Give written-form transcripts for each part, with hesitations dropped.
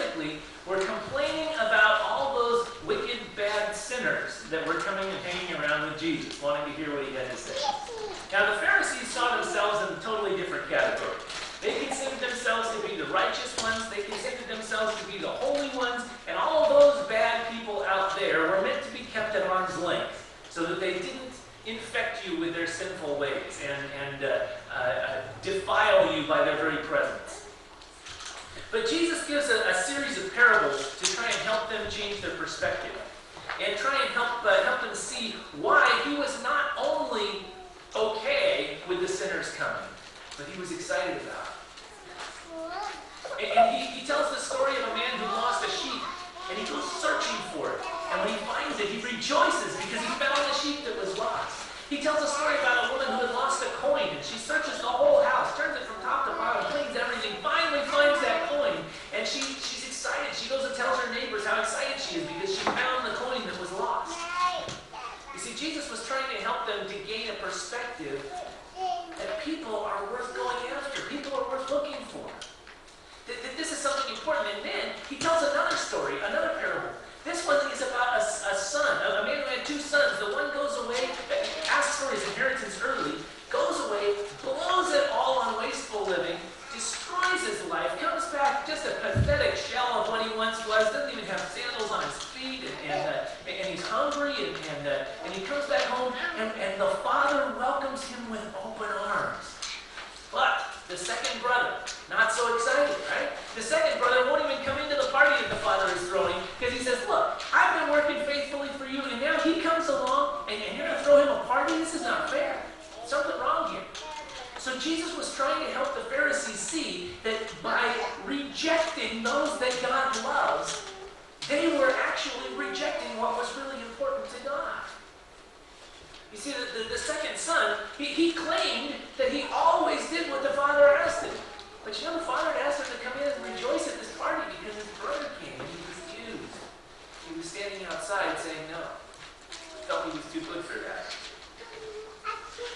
specifically were complaining about all those wicked, bad sinners that were coming and hanging around with Jesus, wanting to hear what he had to say. Now, the Pharisees saw themselves in a totally different category. They considered themselves to be the righteous ones. They considered themselves to be the holy ones. And all of those bad people out there were meant to be kept at arm's length so that they didn't infect you with their sinful ways and defile you by their very presence. But Jesus gives a series of parables to try and help them change their perspective and try and help them see why he was not only okay with the sinners coming, but he was excited about it. And he tells the story of a man who lost a sheep, and he goes searching for it. And when he finds it, he rejoices because he found the sheep that was lost. He tells a story about a woman who had lost a coin, and she searches the whole house, turns it from top to bottom, cleans everything, finally finds that coin. And she's excited. She goes and tells her neighbors how excited she is because she found the coin that was lost. You see, Jesus was trying to help them to gain a perspective that people are worth going after. People are worth looking for. That this is something important. And then he tells another story, another parable. This one is about a son, a man who had two sons. The one goes away, asks for his inheritance early, goes away, blows it all on wasteful living, destroys his life, comes back just a pathetic shell of what he once was, doesn't even have sandals on his feet, and he's hungry, and he comes back home, and the father welcomes him with open arms. But the second brother, not so excited, right? The second brother won't even come into the party that the father is throwing because he says, look, I've been working faithfully for you, and now he comes along, and you're going to throw him a party? This is not fair. Something wrong here. So Jesus was trying to help the Pharisees see that by rejecting those that God loves, they were actually rejecting what was really important to God. You see, the second son, he claimed that he always did what the father asked him. But you know, the father had asked him to come in and rejoice at this party because his brother came and he refused. He was standing outside saying no. He felt he was too good for that.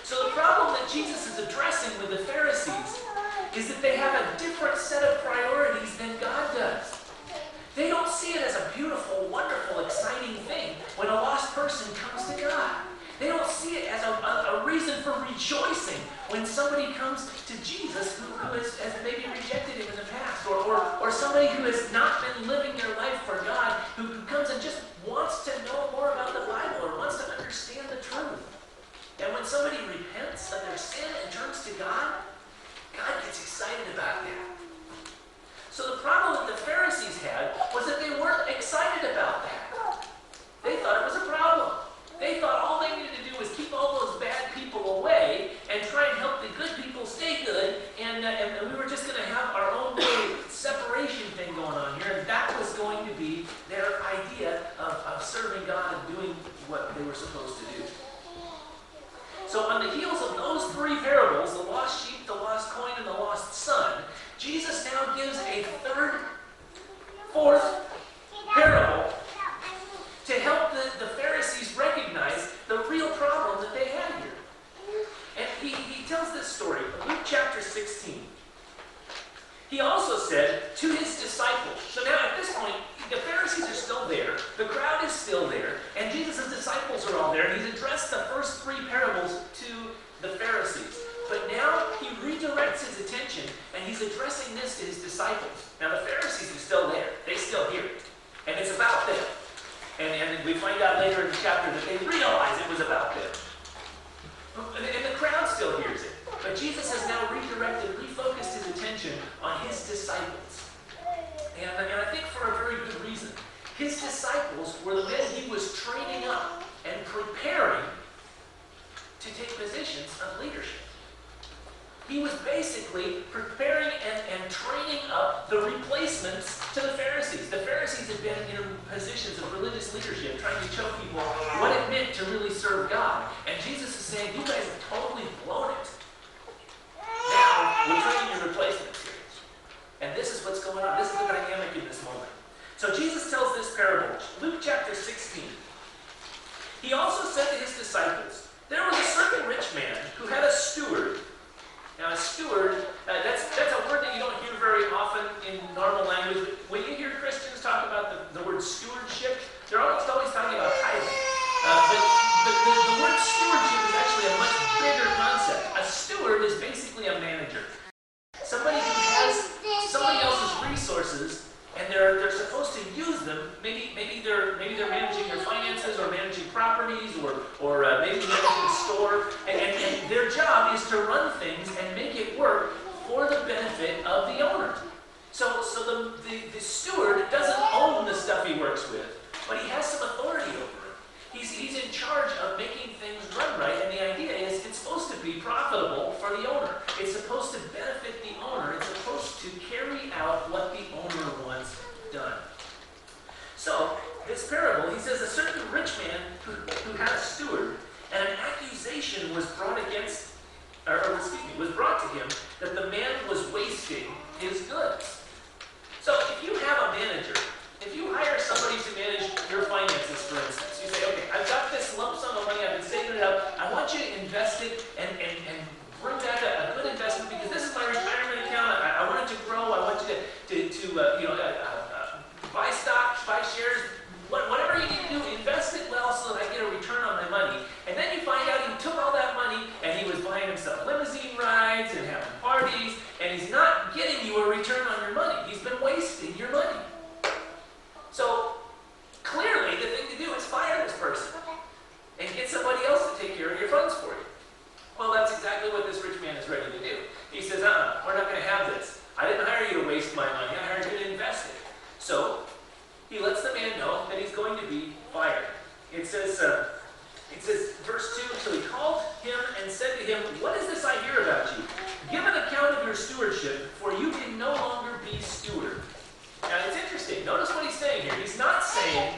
So the problem that Jesus is addressing with the Pharisees is that they have a different set of priorities than God does. They don't see it as a beautiful, wonderful, exciting thing when a lost person comes to God. They don't see it as a reason for rejoicing when somebody comes to Jesus who has maybe rejected him in the past, or somebody who has not been living their life for God, who comes and just wants to know more about the Bible or wants to understand the truth. And when somebody repents of their sin and turns to God, God gets excited about that. So the problem that the Pharisees had was that they weren't excited about that. They thought it was a problem. They thought all they needed to do was keep all those bad people away and try and help the good people stay good, and we were just going to have our own little separation thing going on here, and that was going to be their idea of serving God and doing what they were supposed to do. So on the heels of those three parables, the lost sheep, the lost coin, and the lost son, Jesus now gives a fourth parable to help the Pharisees recognize the real problem that they had here. And he tells this story in Luke chapter 16. He also said to his disciples, so now at this point, the Pharisees are still there, the crowd is still there, and Jesus' disciples are all there, and he's addressed the first three parables to the Pharisees. But now he redirects his attention, and he's addressing this to his disciples. Now the Pharisees are still there, they still hear it, and it's about them. And we find out later in the chapter that they realize it was about them. And the crowd still hears it. But Jesus has now redirected, refocused his attention on his disciples. And I think for a very good reason. His disciples were the men he was training up and preparing to take positions of leadership. He was basically preparing and training up the replacements to the Pharisees. The Pharisees had been in positions of religious leadership, trying to show people what it meant to really serve God. And Jesus is saying, you guys have totally blown it. Now, we're training your replacements here. And this is what's going on. This is the dynamic in this moment. So Jesus tells this parable, Luke chapter 16. He also said to his disciples, there was a certain rich man who had a steward. Now, a steward, that's a word that you don't hear very often in normal language. When you hear Christians supposed to use them. Maybe they're managing their finances or managing properties or maybe managing a store. And their job is to run things and make it work for the benefit of the owner. So the steward doesn't own the stuff he works with, but he has some authority over it. He's in charge of making things run right, and the idea is it's supposed to be profitable for the owner. It's supposed to benefit the owner. It's supposed to carry out what the owner wants done. So, this parable, he says a certain rich man who had a steward, and an accusation was brought was brought to him that the man was wasting his goods. So, if you have a manager, if you hire somebody to manage your finances, for instance, you say, okay, I've got this lump sum of money, I've been saving it up, I want you to invest it and bring back a good investment because this is my retirement account, I want it to grow, I want you to buy stocks, buy shares, whatever you need to do, invest it well so that I get a return on my money. And then you find out he took all that money and he was buying himself limousine rides and having parties, and he's not getting you a return on your money. He's been wasting your money. So, clearly, the thing to do is fire this person and get somebody else to take care of your funds for you. Well, that's exactly what this rich man is ready to do. He says, we're not going to have this. I didn't hire you to waste my money. I hired you to invest it. So, he lets the man know that he's going to be fired. It says, verse 2, so he called him and said to him, what is this I hear about you? Give an account of your stewardship, for you can no longer be steward. Now, it's interesting. Notice what he's saying here. He's not saying,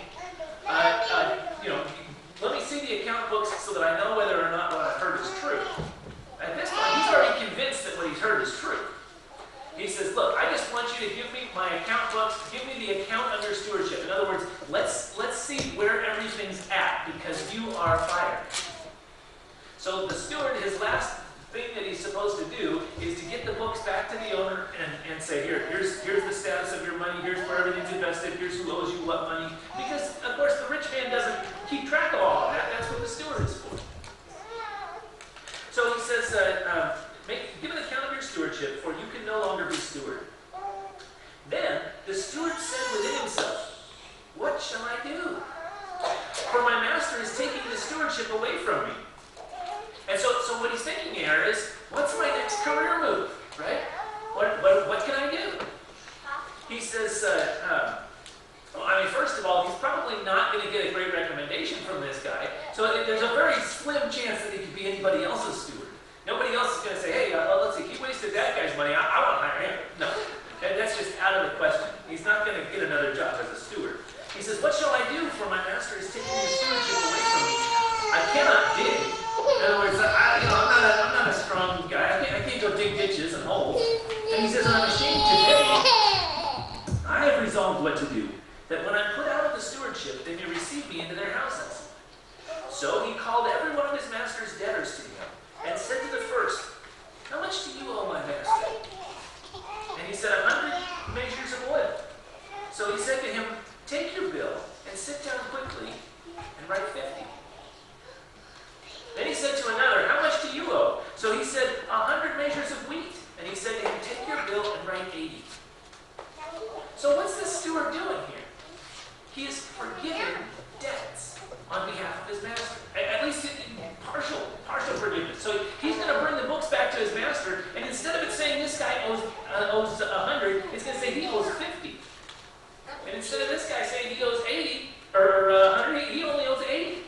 let me see the account books so that I know whether or not what I've heard is true. At this point, he's already convinced that what he's heard is true. He says, look, I just want you to give me my account books, give me the account of your stewardship. In other words, let's see where everything's at, because you are fired. So the steward, his last thing that he's supposed to do is to get the books back to the owner and say, here's the status of your money, here's where everything's invested, here's who owes you what money. Because, of course, the rich man doesn't keep track of all of that. That's what the steward is for. So he says, give an account of your stewardship, for you can no longer be steward. Then the steward said within himself, what shall I do? For my master is taking the stewardship away from me. And so what he's thinking here is, what's my next career move, right? What can I do? He says, first of all, he's probably not going to get a great recommendation from this guy. So there's a very slim chance that he could be anybody else's steward. Nobody else is going to say, hey, let's see, he wasted that guy's money, I want to hire him. No, that's just out of the question. He's not going to get another job as a steward. He says, what shall I do, for my master is taking the stewardship away from me? I cannot dig. In other words, I'm not a strong guy. I can't go dig ditches and holes. And he says, I'm ashamed today. I have resolved what to do, that when I'm put out of the stewardship, they may receive me into their houses. So he called every one of his master's debtors to him, and said to the first, how much do you owe my master? And he said, 100 measures of oil. So he said to him, take your bill and sit down quickly and write 50. Then he said to another, how much do you owe? So he said, 100 measures of wheat. And he said to him, take your bill and write 80. So what's this steward doing here? He is forgiving debts on behalf of his master. At least partial forgiveness. So he's going to bring the books back to his master, and instead of it saying this guy owes 100, it's going to say he owes 50. And instead of this guy saying he owes 80 or 100, he only owes 80.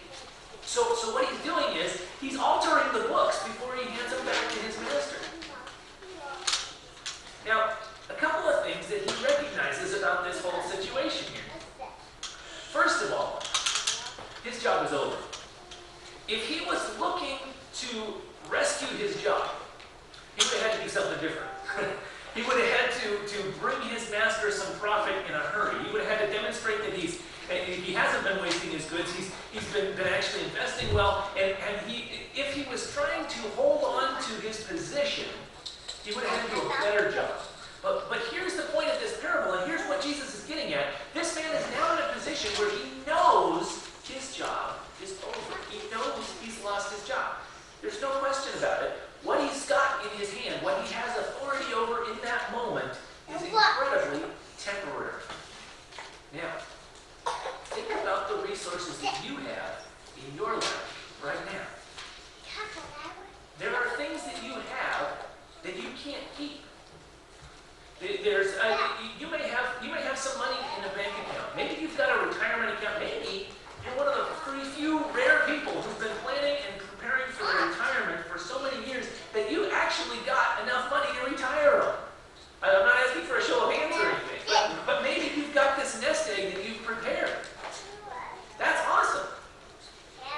So what he's doing is he's altering the books before he hands them back to his master. Now, a couple of things that he recognizes about this whole situation here. First of all, his job is over. If he was looking to rescue his job, he would have had to do something different. He would have had to bring his master some profit in a hurry. He would have had to demonstrate that he hasn't been wasting his goods. He's been actually investing well. And if he was trying to hold on to his position, he would have had to do a better job. But here's the point of this parable, and here's what Jesus is getting at. This man is now in a position where he knows his job is over. He knows he's lost his job. There's no question about it. What he's got in his hand, what he has authority over in that moment, is incredibly temporary. Now, resources that you have in your life right now. There are things that you have that you can't keep. You may have some money in a bank account. Maybe you've got a retirement account. Maybe you're one of the pretty few rare people who've been planning and preparing for their retirement for so many years that you actually got enough money to retire on. I'm not asking for a show of hands or anything, but maybe you've got this nest egg that you've prepared. That's awesome.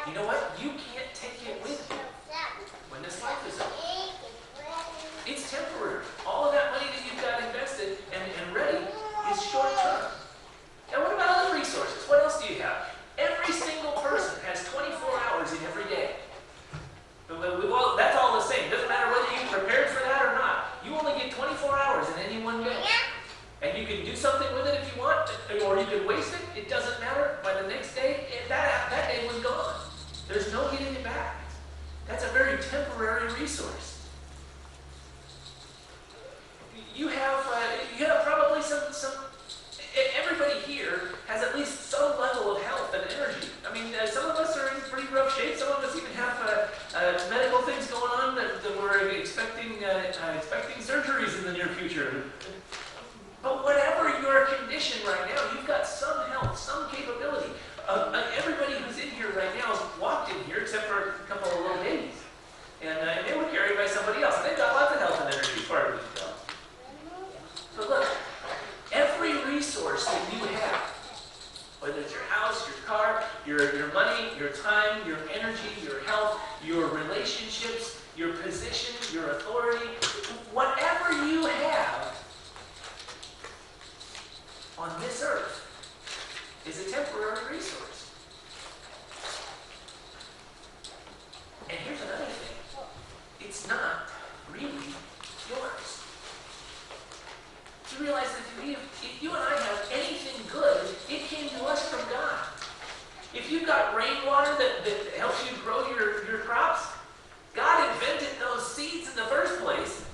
You know what? You can't take it with you when this life is over. It's temporary. All of that money that you've got invested and ready is short term. And what about other resources? What else do you have? Every single person has 24 hours in every day. That's all the same. It doesn't matter whether you prepared for that or not. You only get 24 hours in any one day. And you can do something with it if you want, or you can waste it. It doesn't matter. By the next day, that day was gone. There's no getting it back. That's a very temporary resource. You have probably some. Everybody here has at least some level of health and energy. I mean, some of us are in pretty rough shape. Some of us even have medical things going on that we're expecting surgeries in the near future. But whatever your condition right now, you've got some health, some capability. Everybody who's in here right now has walked in here, except for a couple of little babies. And they were carried by somebody else. And they've got lots of health and energy, as far as we can tell. So look, every resource that you have, whether it's your house, your car, your money, your time, your energy, your health, your relationships, your position, your authority, whatever you have on this earth is a temporary resource. And here's another thing. It's not really yours. You realize that if you and I have anything good, it came to us from God. If you've got rainwater that helps you grow your crops, God invented those seeds in the first place.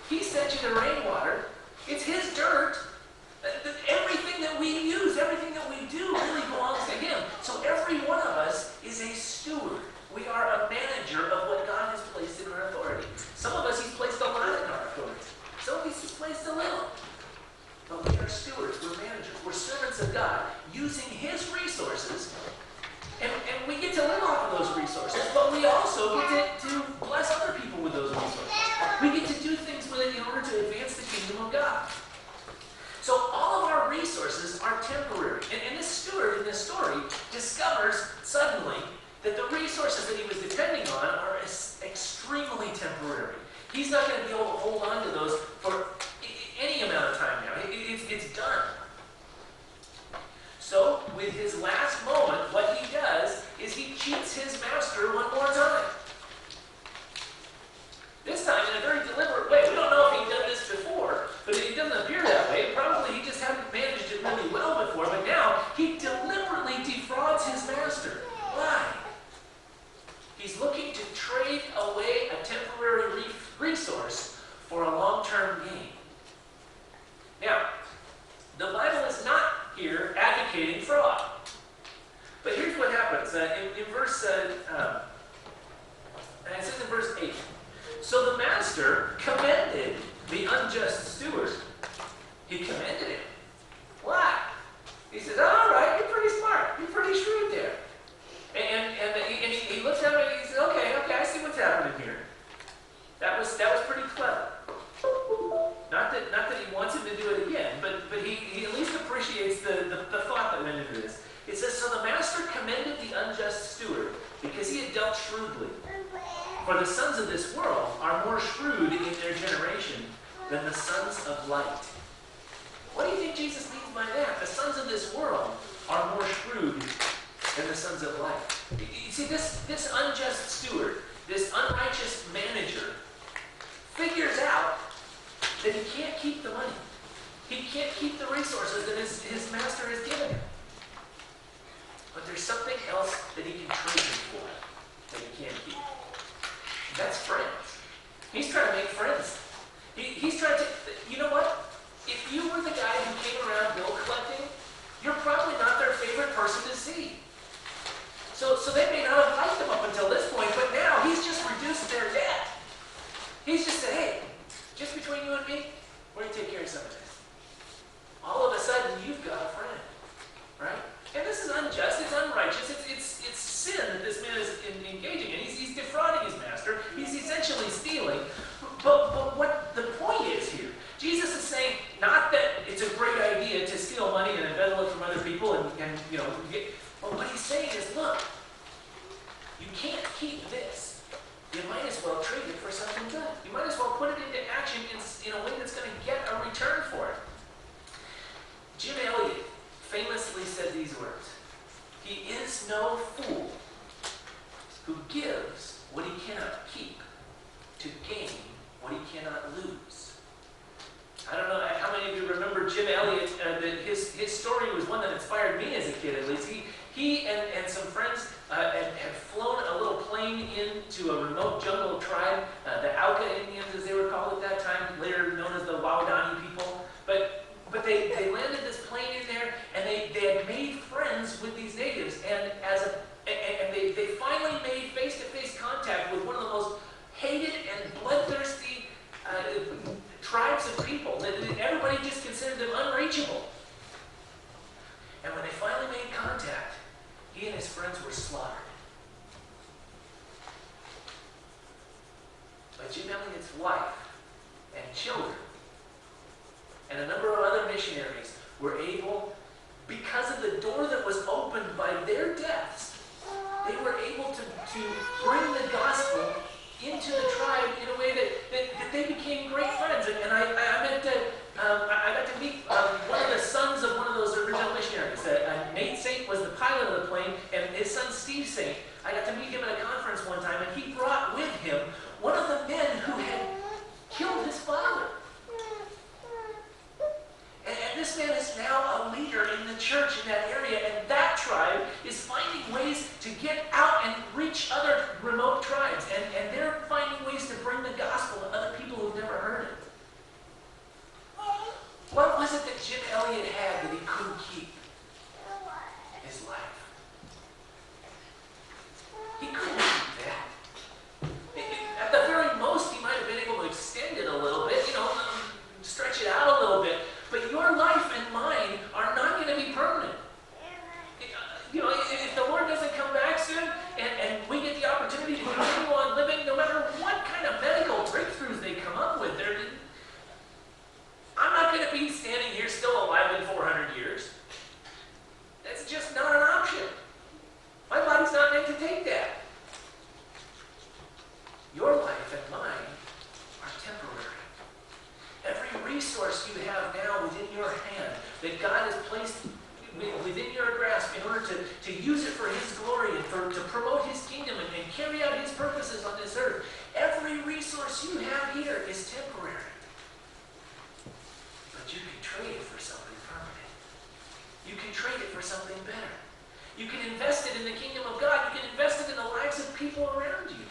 He sent you the rainwater. It's His dirt. Everything that we use, everything that we do really belongs to Him. So every one of us is a steward. We are a manager of what God has placed in our authority. Some of us He's placed a lot in our authority. Some of us He's placed a little. But we are stewards, we're managers, we're servants of God, using His resources. And we get to live off of those resources, but we also get to bless other people with those resources. We get to do things with it in order to advance the kingdom of God. So all of our resources are temporary. And this steward in this story discovers suddenly that the resources that he was depending on are extremely temporary. He's not going to be able to hold on to those for any amount of time now. It's done. So with his last moment, what he does is he cheats his master one more time. This time in a very deliberate way. We don't know if he'd done this before, but it doesn't appear that way. Probably he just hadn't managed it really well before, but now he deliberately defrauds his master. Why? He's looking to trade away a temporary resource for a long-term gain. Now, the Bible is not here advocating fraud. But here's what happens. In verse, it says in verse 8, so the master commended the unjust steward. He commended him. Why? He says, all right, you're pretty smart. You're pretty shrewd there. And he looks at him and he says, okay, I see what's happening here. That was pretty clever. Not that he wants him to do it again, but he at least appreciates the thought that went into this. It says, so the master commended the unjust steward because he had dealt shrewdly. For the sons of this world are more shrewd in their generation than the sons of light. What do you think Jesus means by that? The sons of this world are more shrewd than the sons of light. You see, this unjust steward, this unrighteous manager, figures out that he can't keep the money. He can't keep the resources that his master has given him. But there's something else that he can trade him for that he can't keep. That's friends. He's trying to make friends. He's trying to, you know what? If you were the guy who came around bill collecting, you're probably not their favorite person to see. So they may not have liked him up until this point, but now he's just reduced their debt. He's just said, hey, just between you and me, we're going to take care of some of this. All of a sudden, you've got a friend, right? And this is unjust, it's unrighteous, it's sin that this man is engaging in. He's defrauding his master. He's essentially stealing. But what the point is here, Jesus is saying not that it's a great idea to steal money and embezzle it from other people and but what he's saying is, look, you can't keep this. You might as well trade it for something good. You might as well put it into action in a way that's going to get a return for it. Jim Elliot famously said these words: "He is no fool who gives what he cannot keep to gain what he cannot lose." I don't know how many of you remember Jim Elliot. His story was one that inspired me as a kid, at least. He and some friends had flown a little plane into a remote jungle tribe, the Auca Indians, as they were called at that time, later known as the Waodani people. But they landed this plane in there, and they had made friends with these natives, and they finally made face-to-face contact with one of the most hated and bloodthirsty tribes of people. Everybody just considered them unreachable. And when they finally made contact, he and his friends were slaughtered. But Jim Elliot's wife and children and a number of other missionaries were able, because of the door that was opened by their deaths, they were able to bring the gospel into the tribe in a way that they became great friends. And I got to meet one of the sons of one of those original missionaries. Nate Saint was the pilot of the plane, and his son Steve Saint. I got to meet him at a conference one time, and he brought with him one of the men who had killed his father. And this man is now a leader in the church in that area, and that tribe is finding ways to get out and reach other remote tribes, and they're finding ways to bring the gospel to other people who've never heard it. What was it that Jim Elliot had that he couldn't keep? His life. He couldn't keep that. At the very most, he might have been able to extend it a little bit, stretch it out a little bit. But your life and mine are not going to be permanent. If the Lord doesn't come back soon, and we get the opportunity to continue on living, no matter what kind of medical breakthroughs they come up with, I'm not going to be standing here still alive in 400 years. That's just not an option. My body's not meant to take that. Your life and mine are temporary. Every resource you have now within your hand that God has placed within your grasp in order to use it for His glory and to promote His kingdom and carry out His purposes on this earth, every resource you have here is temporary. But you can trade it for something permanent. You can trade it for something better. You can invest it in the kingdom of God. You can invest it in the lives of people around you.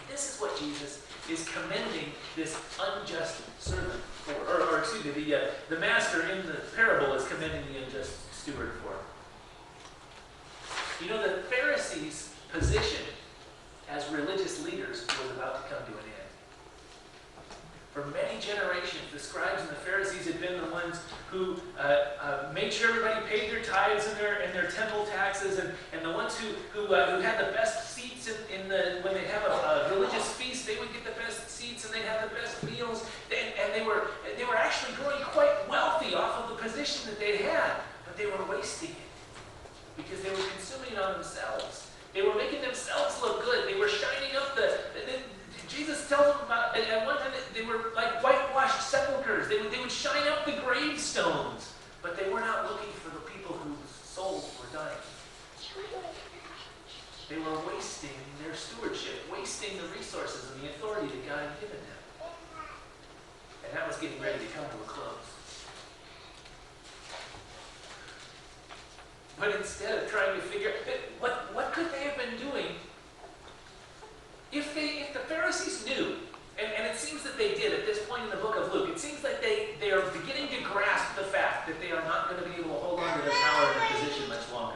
This is what Jesus is commending this unjust servant for, or excuse me, the master in the parable is commending the unjust steward for. The Pharisees' position as religious leaders was about to come to an end. For many generations, the scribes and the Pharisees had been the ones who made sure everybody paid their tithes and their temple taxes, and the ones who had the best seats when they have a religious feast, they would get the best seats and they'd have the best meals, and they were actually growing quite wealthy off of the position that they had, but they were wasting it because they were consuming it on themselves. They were making themselves look good. They were shining up Jesus tells them about, at one time, they were like whitewashed sepulchres. They would shine up the gravestones, but they were not looking for the people whose souls were dying. They were wasting their stewardship, wasting the resources and the authority that God had given them. And that was getting ready to come to a close. But instead of trying to figure what could they have been doing if the Pharisees knew, and it seems that they did at this point in the book of Luke, it seems like they are beginning to grasp the fact that they are not going to be able to hold on to their power and their position much longer.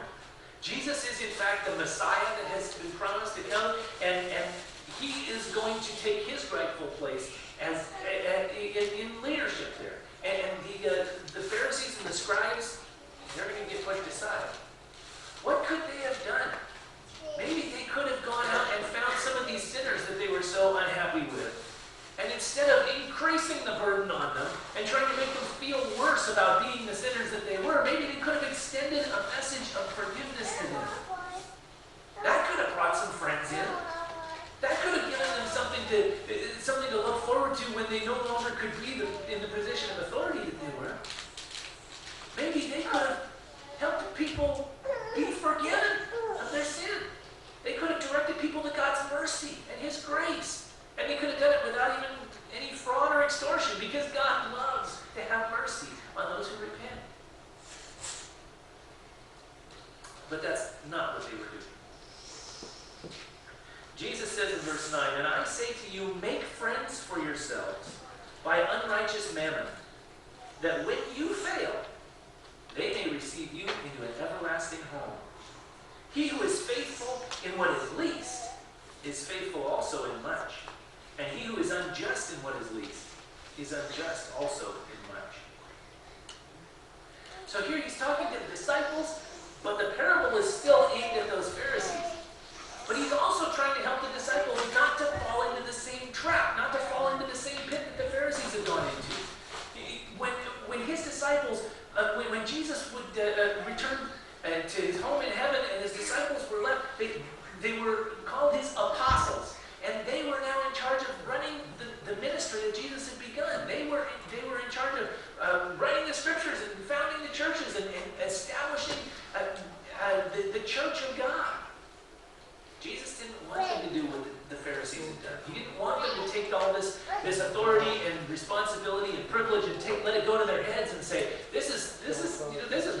Jesus is in fact the Messiah that has been promised to come, and he is going to take his rightful place as in leadership there. And the Pharisees and the scribes, they're going to get put aside. What could they have done? Maybe they could have gone out and found some of these sinners that they were so unhappy with. And instead of increasing the burden on them and trying to make them feel worse about being the sinners that they were, maybe they could have extended a message of forgiveness to them. That could have brought some friends in. That could have given them something to look forward to when they no longer could be in the position of authority that they were. Maybe they could have helped people be forgiven of their sin. They could have directed people to God's mercy and his grace. And they could have done it without even any fraud or extortion, because God loves to have mercy on those who repent. But that's not what they were doing. Jesus says in verse 9, "And I say to you, make friends for yourselves by unrighteous mammon, that when you fail, they may receive you into an everlasting home. He who is faithful in what is least is faithful also in much. And he who is unjust in what is least is unjust also in much." So here he's talking to the disciples, but the parable is still aimed at those Pharisees. But he's also trying to help the disciples not to fall into the same trap, not to fall into the same pit that the Pharisees had gone into. When his disciples, when Jesus would return to his home in heaven and his disciples were left, they were called his apostles. And they were now in charge of running the ministry that Jesus had begun. They were in charge of writing the scriptures and founding the churches and establishing the church of God. Jesus didn't want them to do what the Pharisees had done. He didn't want them to take all this authority and responsibility and privilege and let it go to their heads and say, "This is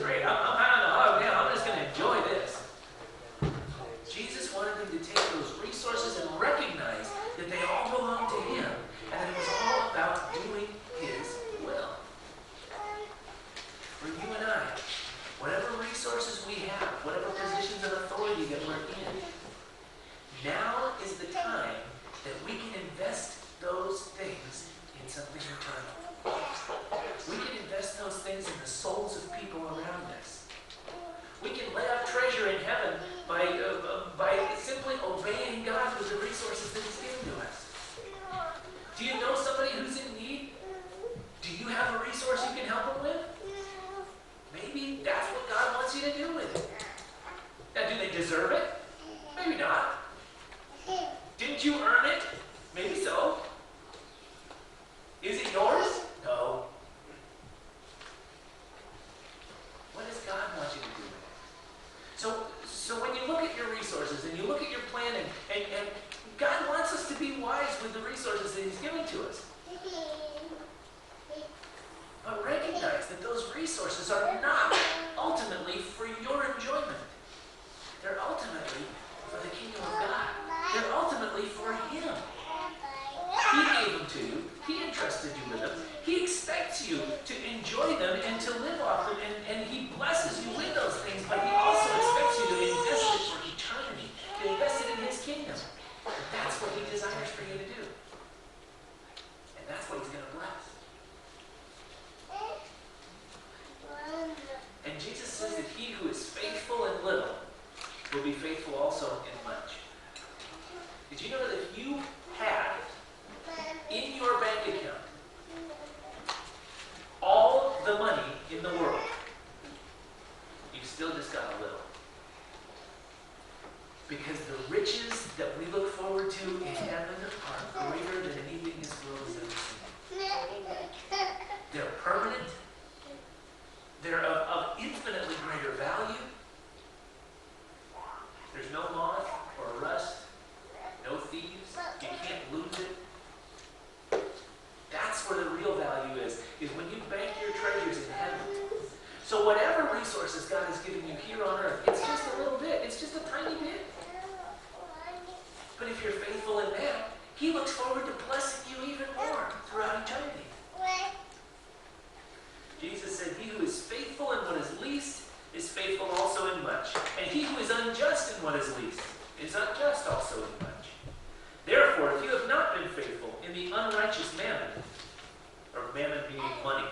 great. I'm high on the hog now. I'm just going to enjoy this." Jesus wanted them to take those resources and recognize that they all belong to him, and that it was all about doing his will. For you and I, whatever resources we have, whatever positions of authority that we're in, now is the time that we can invest those things in something eternal. We can invest those things in the souls of people around us. We can lay up treasure in heaven by simply obeying God with the resources that he's given to us. Do you know somebody who's in need? Do you have a resource you can help them with? Maybe that's what God wants you to do with it. Now, do they deserve it? Maybe not. Didn't you earn it? Maybe so. Is it yours? No. What does God want you to do with it? So when you look at your resources and you look at your plan, and God wants us to be wise with the resources that he's given to us. But recognize that those resources are not ultimately for your enjoyment. They're ultimately for the kingdom of God. They're ultimately for him. He gave them to you. He entrusted you with them. He expects you to enjoy them and to live off them, and he blesses you with those things, but he also expects you to invest it for eternity, to invest it in his kingdom. That's what he desires for you to do. And that's what he's going to bless. And Jesus says that he who is faithful in little will be faithful also in much. Did you know that if you had in your bank account all the money in the world, you've still just got a little? Because the riches that we look forward to in heaven are greater than anything this world has ever seen. They're permanent. They're of infinitely greater value. There's no moth or rust, no thieves. You can't lose it. That's where the real value is when you bank your treasures in heaven. So whatever resources God has given you here on earth, it's just a little bit. It's just a tiny bit. But if you're faithful in that, he looks forward to blessing you even more throughout eternity. Jesus said, he who is faithful in what is least is faithful also in much. And he who is unjust in what is least is unjust also in much. Therefore, if you have not been faithful in the unrighteous mammon, or mammon meaning money,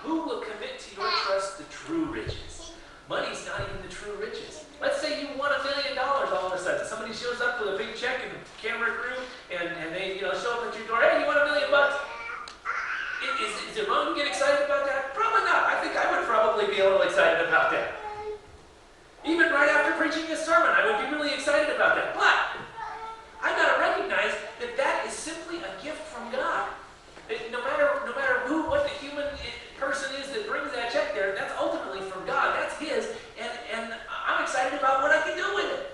who will commit to your trust the true riches? Money's not even the true riches. Let's say you won $1 million all of a sudden. Somebody shows up with a big check in the camera crew, and they show up at your door. Hey, you won $1 million? Is it wrong to get excited about that? Probably not. I think I would probably be a little excited about that. Even right after preaching this sermon, I would be really excited about that. But I've got to recognize that that is simply a gift from God. No matter what the human person is that brings that check there, that's ultimately from God. That's His, and I'm excited about what I can do with it.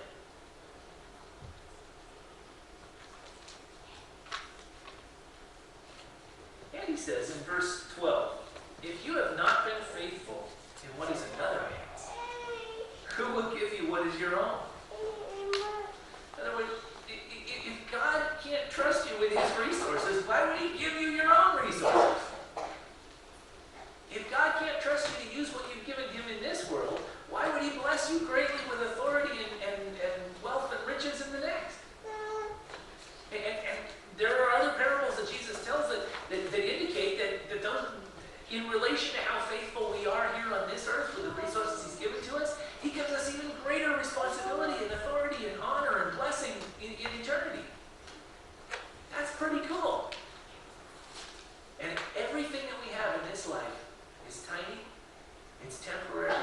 And he says in verse 12, if you have not been faithful in what is another man's, who will give you what is your own? In other words, if God can't trust you with His resources, why would He give you your own resources? If God can't trust you to use what you've given Him in this world, why would He bless you greatly with authority and wealth and riches in the next? And there are other parables that Jesus tells that indicate that those, in relation to how faithful we are here on this earth with the resources He's given to us, He gives us even greater responsibility and authority and honor and blessing in eternity. That's pretty cool. And everything that we have in this life is tiny, it's temporary,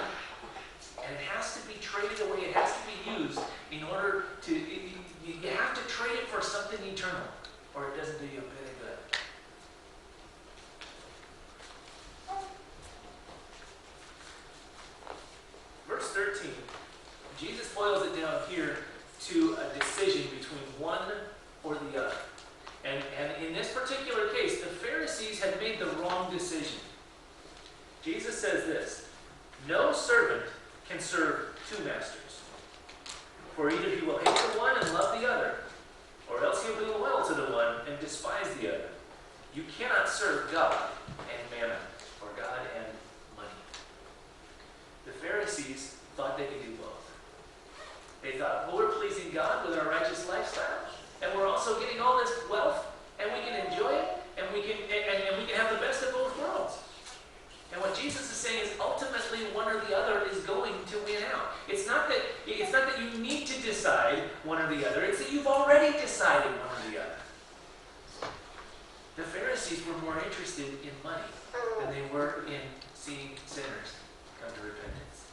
and it has to be traded away. It has to be used in order to, you have to trade it for something eternal, or it doesn't do you a bit of good. Verse 13, Jesus boils it down here to a decision between one or the other. And in this particular case, the Pharisees had made the wrong decision. Jesus says this, no servant can serve two masters. For either he will hate the one and love the other, or else he'll be loyal to the one and despise the other. You cannot serve God and mammon, or God and money. The Pharisees thought they could do both. They thought, well, we're pleasing God with our righteous lifestyle, and we're also getting all this wealth, and we can enjoy it, and we can have the best of both worlds. And what Jesus is saying is ultimately one or the other is going to win out. It's not that you need to decide one or the other. It's that you've already decided one or the other. The Pharisees were more interested in money than they were in seeing sinners come to repentance.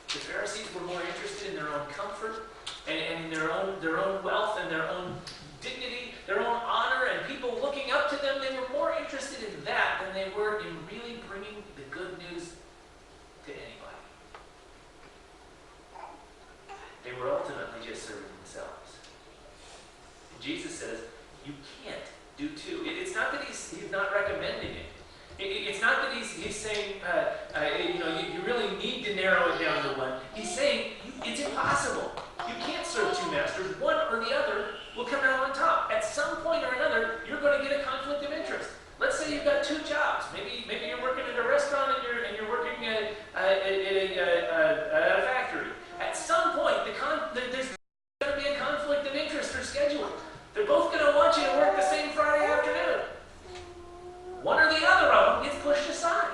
The Pharisees were more interested in their own comfort and in their own wealth and their own dignity, their own honor, and people looking up to them. They were more interested in that than they were in really bringing the good news to anybody. They were ultimately just serving themselves. And Jesus says, you can't do two. It's not that he's not recommending it. It's not that he's saying, you really need to narrow it down to one. He's saying, it's impossible. You can't serve two masters. One or the other will come out on top. At some point or another, you're going to get a conflict of interest. Let's say you've got two jobs. Maybe you're working at a restaurant and you're working at a factory. At some point, there's going to be a conflict of interest or schedule. They're both going to want you to work the same Friday afternoon. One or the other of them gets pushed aside.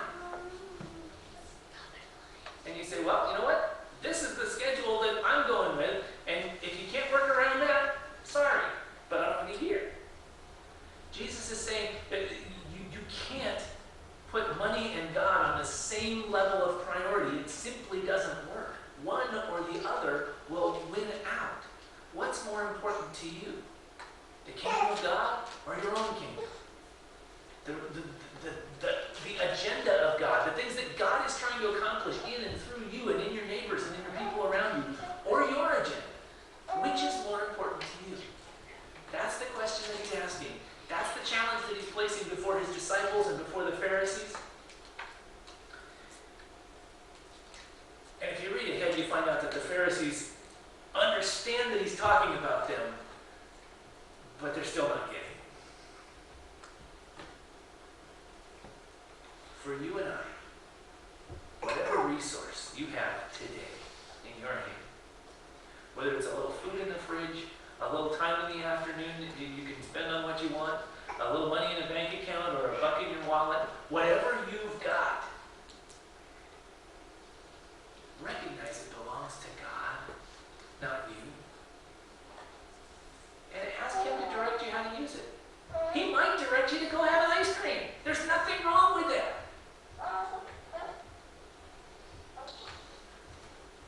And you say, well, you know what? This is the schedule that I'm going with, and if you can't work around that, sorry, but I'm going to be here. Jesus is saying that you can't put money and God on the same level of priority. It simply doesn't work. One or the other will win out. What's more important to you? The kingdom of God or your own kingdom? The agenda of God, the things that God is trying to accomplish in and through you and in your neighbors and in the people around you, or your agenda. Which is more important to you? That's the question that he's asking. That's the challenge that he's placing before his disciples and before the Pharisees. And if you read ahead, you find out that the Pharisees understand that he's talking about them, but they're still not getting it. For you and I, whatever resource you have today in your hand, whether it's a little food in the fridge, a little time in the afternoon that you can spend on what you want, a little money in a bank account or a buck in your wallet, whatever you've got, recognize it belongs to God, not you. And ask Him to direct you how to use it. He might direct you to go have an ice cream. There's nothing wrong with that.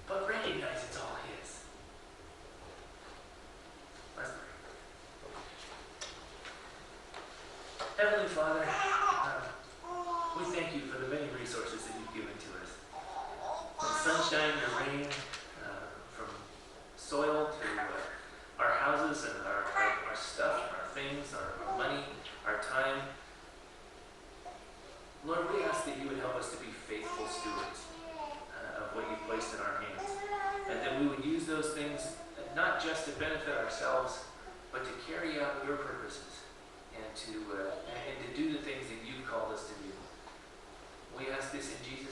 But recognize it's all His. Let's pray. Heavenly Father, we thank you for the many resources that you've given to us. From sunshine to rain, from soil to our houses and our stuff, our things, our money, our time. Lord, we ask that you would help us to be faithful stewards of what you've placed in our hands. And that we would use those things not just to benefit ourselves, but to carry out your purposes and to do the things that you've called us to do. We ask this in Jesus' name.